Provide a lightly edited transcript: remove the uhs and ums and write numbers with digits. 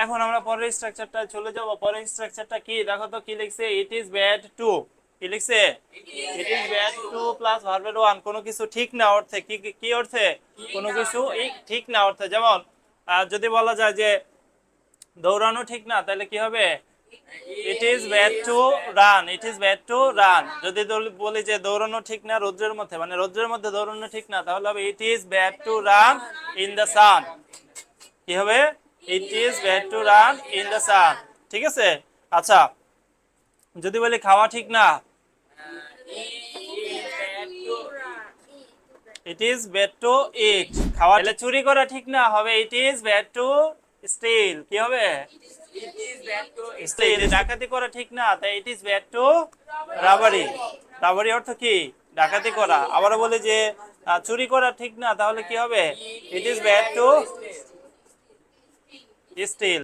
এখন আমরা পরের স্ট্রাকচারটা চলে যাব। পরের স্ট্রাকচারটা কি দেখো তো, কি লিখছে, ইট ইজ ব্যাড টু, কি লিখছে, ইট ইজ ব্যাড টু প্লাস ভার্বের ওয়ান, কোনো কিছু ঠিক না অর্থে, কি কি অর্থে, কোনো কিছু ঠিক না অর্থে। যেমন যদি বলা যায় যে দৌড়ানো ঠিক না, তাহলে কি হবে, it is bad to run, it is bad to run. যদি বলি যে দৌড়ানো ঠিক না রোদ্রের মধ্যে, মানে রোদ্রের মধ্যে দৌড়ানো ঠিক না, তাহলে হবে it is bad to run in the sun. কি হবে, it is bad to run in the sun. ঠিক আছে। আচ্ছা, যদি বলি খাওয়া ঠিক না, it is bad to eat, খাওয়া। তাহলে চুরি করা ঠিক না, হবে it is bad to steal. কি হবে, স্টিল। ডাকাতি করা ঠিক না, তাই it is bad to robbery. Robbery অর্থ কি, ডাকাতি করা। আবারও বলি যে চুরি করা ঠিক না, তাহলে কি হবে, it is bad to still.